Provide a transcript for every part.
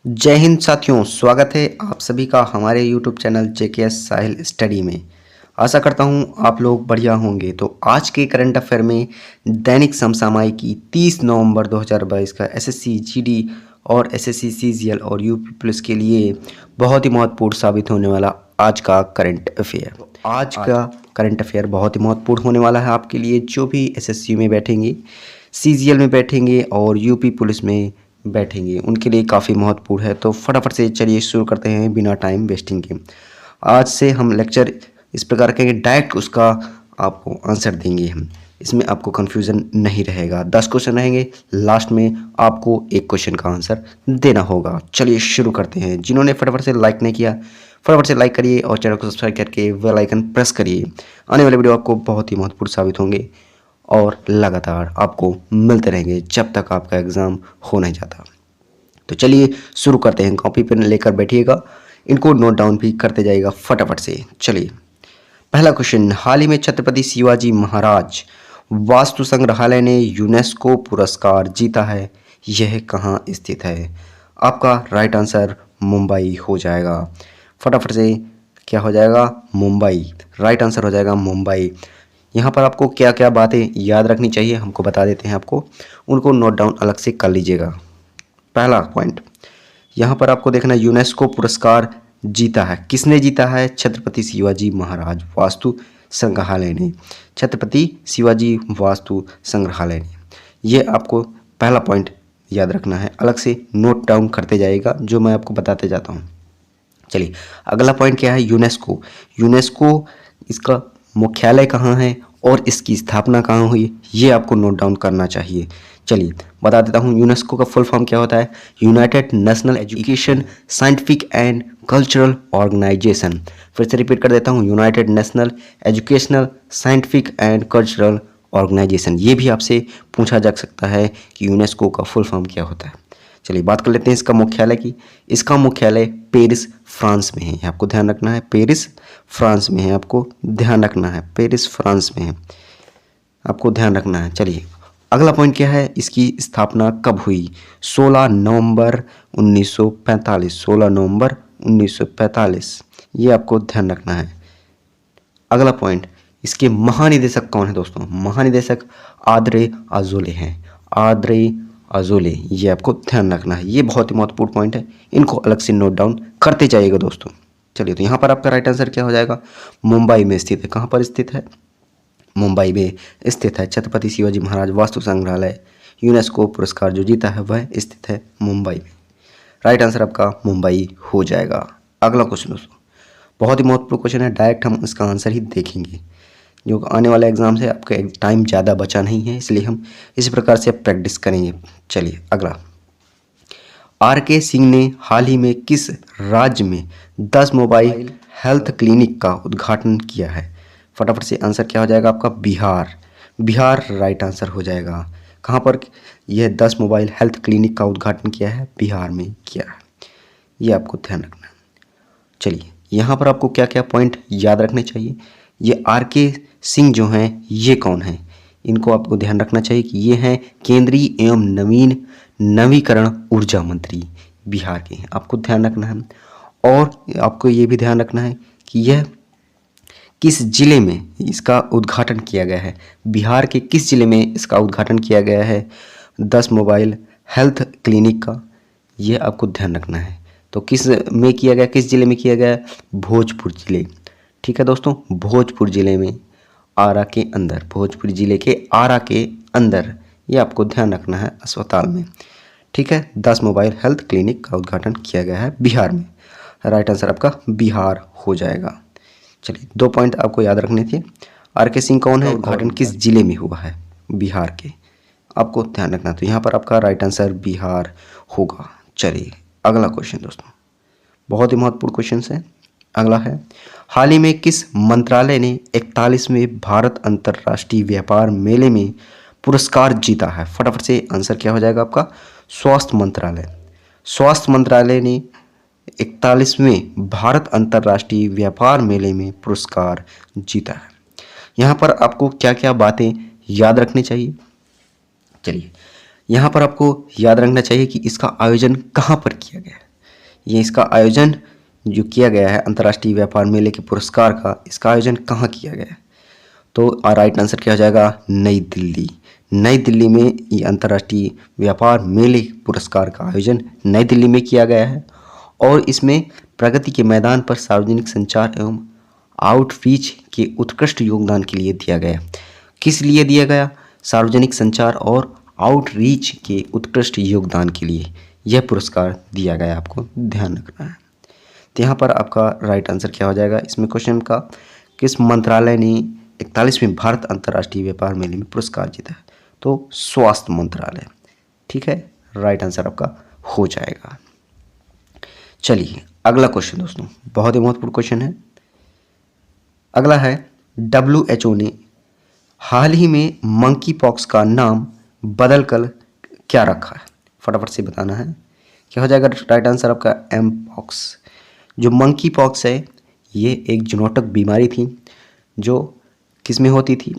जय हिंद साथियों, स्वागत है आप सभी का हमारे YouTube चैनल JKS साहिल स्टडी में। आशा करता हूं आप लोग बढ़िया होंगे। तो आज के करंट अफेयर में दैनिक समसामयिकी 30 नवंबर 2022 का SSC GD और SSC CGL और यूपी पुलिस के लिए बहुत ही महत्वपूर्ण साबित होने वाला आज का करंट अफेयर। आज का करंट अफेयर बहुत ही महत्वपूर्ण होने वाला है आपके लिए, जो भी SSC में बैठेंगे, CGL में बैठेंगे और यूपी पुलिस में बैठेंगे, उनके लिए काफ़ी महत्वपूर्ण है। तो फटाफट से चलिए शुरू करते हैं बिना टाइम वेस्टिंग के। आज से हम लेक्चर इस प्रकार के डायरेक्ट उसका आपको आंसर देंगे हम, इसमें आपको कन्फ्यूज़न नहीं रहेगा। 10 क्वेश्चन रहेंगे, लास्ट में आपको एक क्वेश्चन का आंसर देना होगा। चलिए शुरू करते हैं। जिन्होंने फटाफट से लाइक नहीं किया, फटाफट से लाइक करिए और चैनल को सब्सक्राइब करके बेल आइकन प्रेस करिए। आने वाले वीडियो आपको बहुत ही महत्वपूर्ण साबित होंगे और लगातार आपको मिलते रहेंगे जब तक आपका एग्ज़ाम हो नहीं जाता। तो चलिए शुरू करते हैं। कॉपी पेन लेकर बैठिएगा, इनको नोट डाउन भी करते जाइएगा फटाफट से। चलिए पहला क्वेश्चन, हाल ही में छत्रपति शिवाजी महाराज वास्तु संग्रहालय ने यूनेस्को पुरस्कार जीता है, यह कहाँ स्थित है? आपका राइट आंसर मुंबई हो जाएगा। फटाफट से क्या हो जाएगा? मुंबई। राइट आंसर हो जाएगा मुंबई। यहाँ पर आपको क्या क्या बातें याद रखनी चाहिए हमको बता देते हैं आपको, उनको नोट डाउन अलग से कर लीजिएगा। पहला पॉइंट यहाँ पर आपको देखना, यूनेस्को पुरस्कार जीता है। किसने जीता है? छत्रपति शिवाजी महाराज वास्तु संग्रहालय ने। छत्रपति शिवाजी वास्तु संग्रहालय ने। ये आपको पहला पॉइंट याद रखना है, अलग से नोट डाउन करते जाइएगा जो मैं आपको बताते जाता हूँ। चलिए अगला पॉइंट क्या है? यूनेस्को। यूनेस्को इसका मुख्यालय कहाँ है और इसकी स्थापना कहाँ हुई, ये आपको नोट डाउन करना चाहिए। चलिए बता देता हूँ, यूनेस्को का फुल फॉर्म क्या होता है? United National Education Scientific and Cultural Organization. फिर से रिपीट कर देता हूँ, United National Educational Scientific and Cultural Organization. ये भी आपसे पूछा जा सकता है कि यूनेस्को का फुल फॉर्म क्या होता है। चलिए बात कर लेते हैं इसका मुख्यालय की। इसका मुख्यालय पेरिस फ्रांस में है, आपको ध्यान रखना है। पेरिस फ्रांस में है, आपको ध्यान रखना है। पेरिस फ्रांस में है, आपको ध्यान रखना है। चलिए अगला पॉइंट क्या है? इसकी स्थापना कब हुई? 16 नवंबर 1945। 16 नवंबर 1945, ये आपको ध्यान रखना है। अगला पॉइंट, इसके महानिदेशक कौन है दोस्तों? महानिदेशक आद्रे अजोले हैं। आद्रे अजोले, ये आपको ध्यान रखना है। ये बहुत ही महत्वपूर्ण पॉइंट है, इनको अलग से नोट डाउन करते जाइएगा दोस्तों। चलिए तो यहाँ पर आपका राइट आंसर क्या हो जाएगा? मुंबई में स्थित है। कहाँ पर स्थित है? मुंबई में स्थित है। छत्रपति शिवाजी महाराज वास्तु संग्रहालय यूनेस्को पुरस्कार जो जीता है वह स्थित है मुंबई में। राइट आंसर आपका मुंबई हो जाएगा। अगला क्वेश्चन दोस्तों बहुत ही महत्वपूर्ण क्वेश्चन है, डायरेक्ट हम इसका आंसर ही देखेंगे। जो आने वाले एग्जाम से आपका टाइम ज़्यादा बचा नहीं है, इसलिए हम इसी प्रकार से प्रैक्टिस करेंगे। चलिए अगला, RK सिंह ने हाल ही में किस राज्य में 10 मोबाइल हेल्थ क्लिनिक का उद्घाटन किया है? फटाफट से आंसर क्या हो जाएगा आपका? बिहार। बिहार राइट आंसर हो जाएगा। कहाँ पर यह 10 मोबाइल हेल्थ क्लिनिक का उद्घाटन किया है? बिहार में किया है। ये आपको ध्यान रखना है। चलिए यहाँ पर आपको क्या क्या पॉइंट याद रखने चाहिए? ये RK सिंह जो हैं ये कौन है? इनको आपको ध्यान रखना चाहिए कि ये हैं केंद्रीय एवं नवीकरण ऊर्जा मंत्री, बिहार के हैं। आपको ध्यान रखना है। और आपको ये भी ध्यान रखना है कि यह किस जिले में इसका उद्घाटन किया गया है। बिहार के किस जिले में इसका उद्घाटन किया गया है 10 मोबाइल हेल्थ क्लिनिक का, ये आपको ध्यान रखना है। तो किस में किया गया, किस जिले में किया गया? भोजपुर जिले। ठीक है दोस्तों, भोजपुर जिले में, आरा के अंदर, भोजपुर जिले के आरा के अंदर, ये आपको ध्यान रखना है, अस्पताल में। ठीक है, 10 मोबाइल हेल्थ क्लिनिक का उद्घाटन किया गया है बिहार में। राइट आंसर आपका बिहार हो जाएगा। चलिए 2 पॉइंट आपको याद रखने थे। RK सिंह कौन है? उद्घाटन किस जिले में हुआ है? बिहार के, आपको ध्यान रखना। तो यहाँ पर आपका राइट आंसर बिहार होगा। चलिए अगला क्वेश्चन दोस्तों बहुत ही महत्वपूर्ण क्वेश्चन है। अगला है, हाल ही में किस मंत्रालय ने 41वें भारत अंतर्राष्ट्रीय व्यापार मेले में पुरस्कार जीता है? फटाफट से आंसर क्या हो जाएगा आपका? स्वास्थ्य मंत्रालय। स्वास्थ्य मंत्रालय ने 41वें भारत अंतर्राष्ट्रीय व्यापार मेले में पुरस्कार जीता है। यहाँ पर आपको क्या क्या बातें याद रखनी चाहिए? चलिए यहाँ पर आपको याद रखना चाहिए कि इसका आयोजन कहाँ पर किया गया है। ये इसका आयोजन जो किया गया है अंतर्राष्ट्रीय व्यापार मेले के पुरस्कार का, इसका आयोजन कहाँ किया गया है? तो राइट आंसर क्या हो जाएगा? नई दिल्ली। नई दिल्ली में ये अंतर्राष्ट्रीय व्यापार मेले पुरस्कार का आयोजन नई दिल्ली में किया गया है और इसमें प्रगति के मैदान पर सार्वजनिक संचार एवं आउटरीच के उत्कृष्ट योगदान के लिए दिया गया। किस लिए दिया गया? सार्वजनिक संचार और आउटरीच के उत्कृष्ट योगदान के लिए यह पुरस्कार दिया गया, आपको ध्यान रखना है। तो यहाँ पर आपका राइट आंसर क्या हो जाएगा इसमें क्वेश्चन का? किस मंत्रालय ने 41वें भारत अंतर्राष्ट्रीय व्यापार मेले में पुरस्कार जीता है? तो स्वास्थ्य मंत्रालय। ठीक है, राइट आंसर आपका हो जाएगा। चलिए अगला क्वेश्चन दोस्तों, बहुत ही महत्वपूर्ण क्वेश्चन है। अगला है WHO ने हाल ही में मंकी पॉक्स का नाम बदल कर क्या रखा है? फटाफट से बताना है। क्या हो जाएगा राइट आंसर आपका? M pox. जो मंकी पॉक्स है ये एक जूनोटिक बीमारी थी जो किस में होती थी?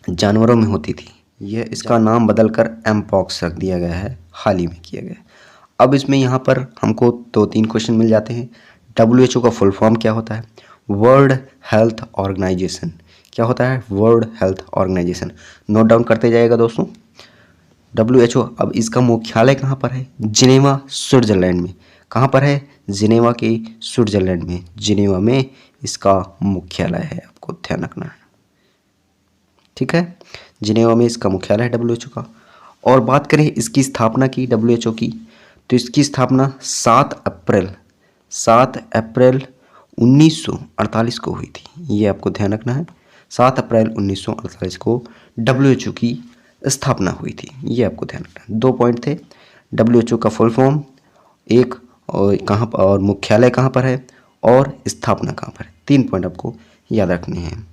जानवरों में होती थी। यह इसका नाम बदलकर एम पॉक्स रख दिया गया है, हाल ही में किया गया। अब इसमें यहाँ पर हमको 2-3 क्वेश्चन मिल जाते हैं। WHO का फुल फॉर्म क्या होता है? World Health Organization. क्या होता है? World Health Organization. Note down करते जाइएगा दोस्तों। WHO, अब इसका मुख्यालय कहाँ पर है? जिनेवा, स्विट्जरलैंड में। कहाँ पर है? जिनेवा के स्विट्जरलैंड में। जिनेवा में इसका मुख्यालय है, आपको ध्यान रखना है। ठीक है, जिनेवा में इसका मुख्यालय है WHO का। और बात करें इसकी स्थापना की WHO की, तो इसकी स्थापना 7 अप्रैल 1948 को हुई थी। ये आपको ध्यान रखना है। 7 अप्रैल 1948 को WHO की स्थापना हुई थी, ये आपको ध्यान रखना है। 2 पॉइंट थे। WHO का फुल फॉर्म एक, और कहाँ पर, और मुख्यालय कहाँ पर है, और स्थापना कहाँ पर है। 3 पॉइंट आपको याद रखने हैं।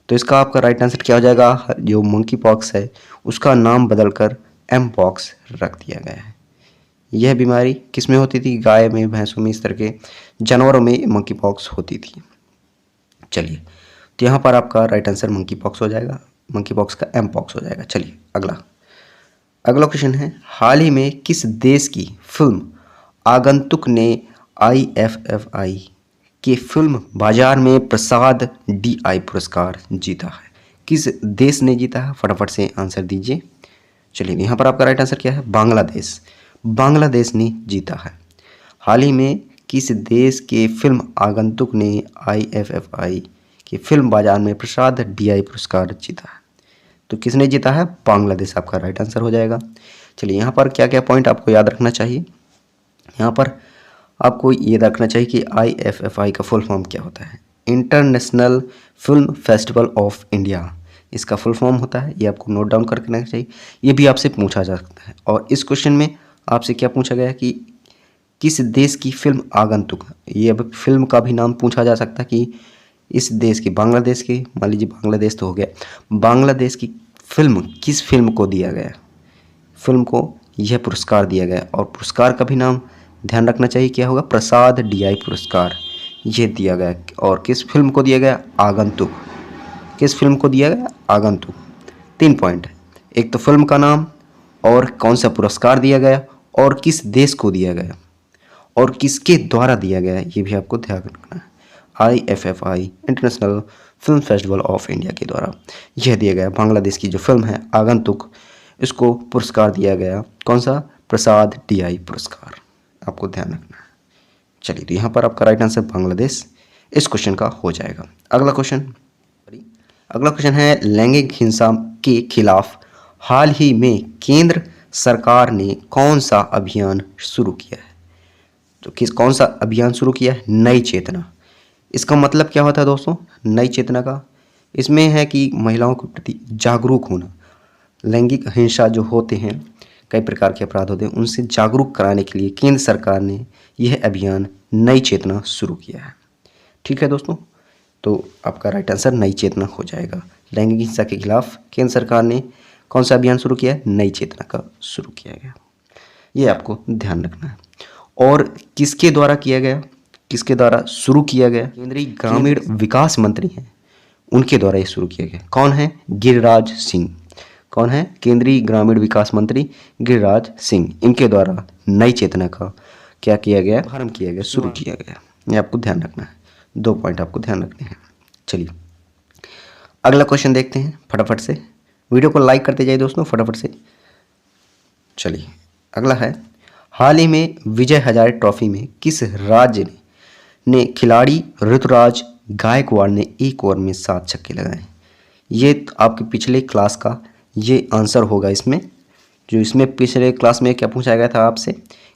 तो इसका आपका राइट आंसर क्या हो जाएगा? जो मंकी पॉक्स है उसका नाम बदलकर एम पॉक्स रख दिया गया है। यह बीमारी किस में होती थी? गाय में, भैंसों में, इस तरह के जानवरों में मंकी पॉक्स होती थी। चलिए, तो यहाँ पर आपका राइट आंसर मंकी पॉक्स हो जाएगा, मंकी पॉक्स का एम पॉक्स हो जाएगा। चलिए अगला क्वेश्चन है, हाल ही में किस देश की फिल्म आगंतुक ने IFFI के फिल्म बाजार में प्रसाद DI पुरस्कार जीता है? किस देश ने जीता है? फटाफट से आंसर दीजिए। चलिए, यहाँ पर आपका राइट आंसर क्या है? बांग्लादेश। बांग्लादेश ने जीता है। हाल ही में किस देश के फिल्म आगंतुक ने IFFI के फिल्म बाजार में प्रसाद DI पुरस्कार जीता है? तो किसने जीता है? बांग्लादेश, आपका राइट आंसर हो जाएगा। चलिए, यहाँ पर क्या क्या पॉइंट आपको याद रखना चाहिए? यहाँ पर आपको ये रखना चाहिए कि IFFI का फुल फॉर्म क्या होता है? International film festival of India इसका फुल फॉर्म होता है। ये आपको नोट डाउन करके रखना चाहिए। ये भी आपसे पूछा जा सकता है। और इस क्वेश्चन में आपसे क्या पूछा गया कि किस देश की फिल्म आगंतुक, ये अब फिल्म का भी नाम पूछा जा सकता है कि इस देश की, बांग्लादेश की, मान लीजिए बांग्लादेश तो हो गया, बांग्लादेश की फिल्म किस फिल्म को दिया गया? फिल्म को यह पुरस्कार दिया गया और पुरस्कार का भी नाम ध्यान रखना चाहिए, क्या होगा? प्रसाद DI पुरस्कार ये दिया गया। और किस फिल्म को दिया गया? आगंतुक। किस फिल्म को दिया गया? आगंतुक। 3 पॉइंट है, एक तो फिल्म का नाम, और कौन सा पुरस्कार दिया गया, और किस देश को दिया गया, और किसके द्वारा दिया गया, ये भी आपको ध्यान रखना है। IFFI international film festival of India के द्वारा यह दिया गया। बांग्लादेश की जो फिल्म है आगंतुक, इसको पुरस्कार दिया गया, कौन सा? प्रसाद DI पुरस्कार, आपको ध्यान रखना है। चलिए, तो यहाँ पर आपका राइट आंसर बांग्लादेश इस क्वेश्चन का हो जाएगा। अगला क्वेश्चन है, लैंगिक हिंसा के खिलाफ हाल ही में केंद्र सरकार ने कौन सा अभियान शुरू किया है? तो कौन सा अभियान शुरू किया है? नई चेतना। इसका मतलब क्या होता है दोस्तों नई चेतना का? इसमें है कि महिलाओं के प्रति जागरूक होना। लैंगिक हिंसा जो होते हैं, कई प्रकार के अपराध होते हैं, उनसे जागरूक कराने के लिए केंद्र सरकार ने यह अभियान नई चेतना शुरू किया है। ठीक है दोस्तों, तो आपका राइट आंसर नई चेतना हो जाएगा। लैंगिक हिंसा के खिलाफ केंद्र सरकार ने कौन सा अभियान शुरू किया है? नई चेतना का शुरू किया गया। ये आपको ध्यान रखना है। और किसके द्वारा किया गया, किसके द्वारा शुरू किया गया? केंद्रीय ग्रामीण विकास मंत्री हैं, उनके द्वारा ये शुरू किया गया। कौन है? गिरिराज सिंह। कौन है? केंद्रीय ग्रामीण विकास मंत्री गिरिराज सिंह। इनके द्वारा नई चेतना का क्या किया गया, आरंभ किया गया, शुरू किया गया। ये आपको ध्यान रखना है, 2 पॉइंट आपको ध्यान रखने हैं। चलिए अगला क्वेश्चन देखते हैं फटाफट से। वीडियो को लाइक करते जाइए दोस्तों फटाफट से। चलिए अगला है, हाल ही में विजय हजारे ट्रॉफी में किस राज्य ने खिलाड़ी ऋतुराज गायकवाड़ ने 1 ओवर में 7 छक्के लगाए। ये आपके पिछले क्लास का ये आंसर होगा इसमें, जो इसमें पिछले क्लास में क्या पूछा गया था आपसे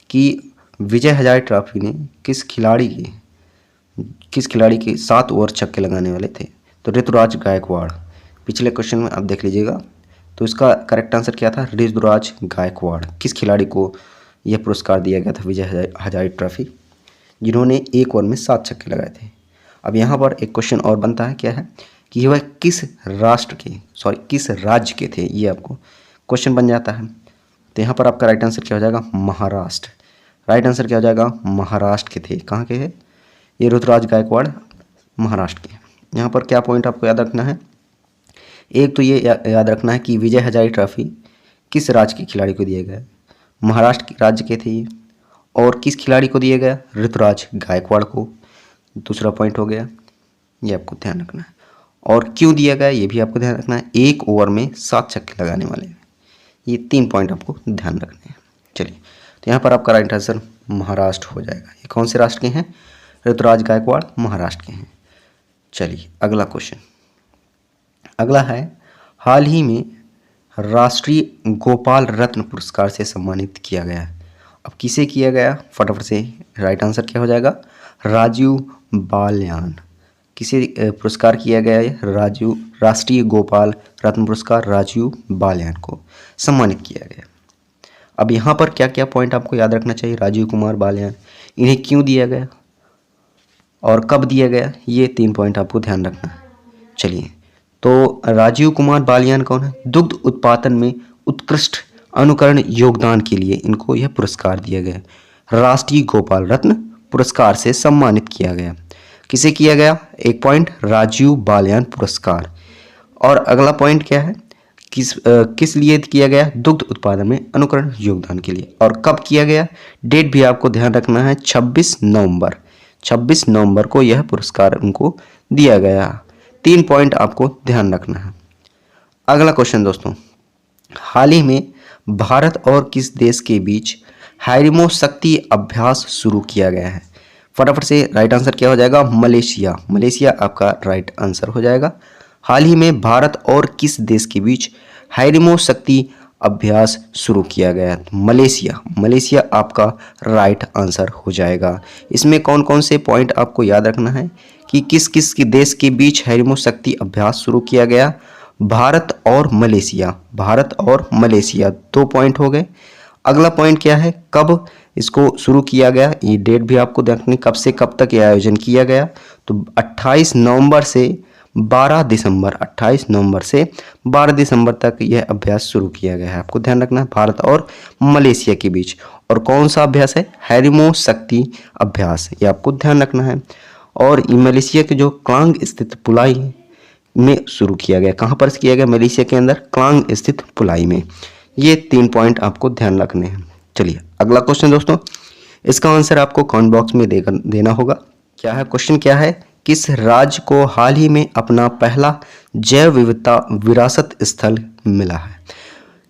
कि विजय हजारे ट्रॉफी ने किस खिलाड़ी के 7 ओवर छक्के लगाने वाले थे, तो ऋतुराज गायकवाड़। पिछले क्वेश्चन में आप देख लीजिएगा, तो इसका करेक्ट आंसर क्या था, ऋतुराज गायकवाड़। किस खिलाड़ी को यह पुरस्कार दिया गया था, विजय हजारे ट्रॉफी, जिन्होंने 1 ओवर में 7 छक्के लगाए थे। अब यहाँ पर एक क्वेश्चन और बनता है, क्या है कि वह किस राज्य के थे, ये आपको क्वेश्चन बन जाता है। तो यहाँ पर आपका राइट आंसर क्या हो जाएगा, महाराष्ट्र। राइट आंसर क्या हो जाएगा, महाराष्ट्र के थे। कहाँ के हैं ये, ऋतुराज गायकवाड़ महाराष्ट्र के। यहाँ पर क्या पॉइंट आपको याद रखना है, एक तो ये याद रखना है कि विजय हजारे ट्रॉफी किस राज्य के खिलाड़ी को दिया गया, महाराष्ट्र के राज्य के थे ये, और किस खिलाड़ी को दिया गया, ऋतुराज गायकवाड़ को। दूसरा पॉइंट हो गया, ये आपको ध्यान रखना है। और क्यों दिया गया ये भी आपको ध्यान रखना है, 1 ओवर में 7 छक्के लगाने वाले, ये 3 पॉइंट आपको ध्यान रखने हैं। चलिए तो यहाँ पर आपका राइट आंसर महाराष्ट्र हो जाएगा। ये कौन से राष्ट्र के हैं, ऋतुराज गायकवाड़ महाराष्ट्र के हैं। चलिए अगला क्वेश्चन, अगला है, हाल ही में राष्ट्रीय गोपाल रत्न पुरस्कार से सम्मानित किया गया है। अब किसे किया गया, फटाफट से राइट आंसर क्या हो जाएगा, राजीव बाल्यान। किसे पुरस्कार किया गया है, राष्ट्रीय गोपाल रत्न पुरस्कार राजीव बाल्यान को सम्मानित किया गया। अब यहाँ पर क्या क्या पॉइंट आपको याद रखना चाहिए, राजीव कुमार बाल्यान, इन्हें क्यों दिया गया और कब दिया गया, ये 3 पॉइंट आपको ध्यान रखना है। चलिए तो राजीव कुमार बाल्यान कौन है, दुग्ध उत्पादन में उत्कृष्ट अनुकरण योगदान के लिए इनको यह पुरस्कार दिया गया, राष्ट्रीय गोपाल रत्न पुरस्कार से सम्मानित किया गया। किसे किया गया, 1 पॉइंट, राजीव बाल्यान पुरस्कार। और अगला पॉइंट क्या है, किस लिए किया गया, दुग्ध उत्पादन में अनुकरण योगदान के लिए। और कब किया गया, डेट भी आपको ध्यान रखना है, 26 नवंबर को यह पुरस्कार उनको दिया गया। 3 पॉइंट आपको ध्यान रखना है। अगला क्वेश्चन दोस्तों, हाल ही में भारत और किस देश के बीच हाइड्रो शक्ति अभ्यास शुरू किया गया है। फटाफट से राइट आंसर क्या हो जाएगा, मलेशिया आपका राइट आंसर हो जाएगा। हाल ही में भारत और किस देश के बीच हाइड्रो शक्ति अभ्यास शुरू किया गया, मलेशिया आपका राइट आंसर हो जाएगा। इसमें कौन कौन से पॉइंट आपको याद रखना है कि किस किस के देश के बीच हाइड्रो शक्ति अभ्यास शुरू किया गया, भारत और मलेशिया 2 पॉइंट हो गए। अगला पॉइंट क्या है, कब इसको शुरू किया गया, ये डेट भी आपको देखनी, कब से कब तक यह आयोजन किया गया, तो 28 नवंबर से 12 दिसंबर तक यह अभ्यास शुरू किया गया है। आपको ध्यान रखना है, भारत और मलेशिया के बीच। और कौन सा अभ्यास है, हाइड्रो शक्ति अभ्यास, ये आपको ध्यान रखना है। और मलेशिया के जो क्लांग स्थित पुलाई में शुरू किया गया, कहाँ पर किया गया, मलेशिया के अंदर क्लांग स्थित पुलाई में। ये 3 पॉइंट आपको ध्यान रखने हैं। चलिए अगला क्वेश्चन दोस्तों, इसका आंसर आपको कमेंट बॉक्स में देना होगा। क्या है क्वेश्चन, क्या है, किस राज्य को हाल ही में अपना पहला जैव विविधता विरासत स्थल मिला है।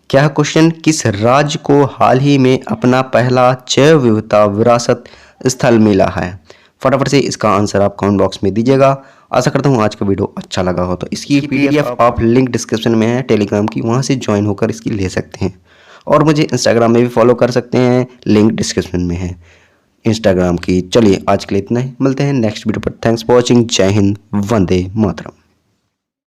क्या है क्वेश्चन, किस राज्य को हाल ही में अपना पहला जैव विविधता विरासत स्थल मिला है। फटाफट से इसका आंसर आप कमेंट बॉक्स में दीजिएगा। आशा करता हूँ आज का वीडियो अच्छा लगा हो, तो इसकी PDF आप लिंक डिस्क्रिप्शन में है टेलीग्राम की, वहाँ से ज्वाइन होकर इसकी ले सकते हैं। और मुझे इंस्टाग्राम में भी फॉलो कर सकते हैं, लिंक डिस्क्रिप्शन में है इंस्टाग्राम की। चलिए आज के लिए इतना ही, मिलते हैं नेक्स्ट वीडियो पर। थैंक्स फॉर वॉचिंग, जय हिंद, वंदे मातरम।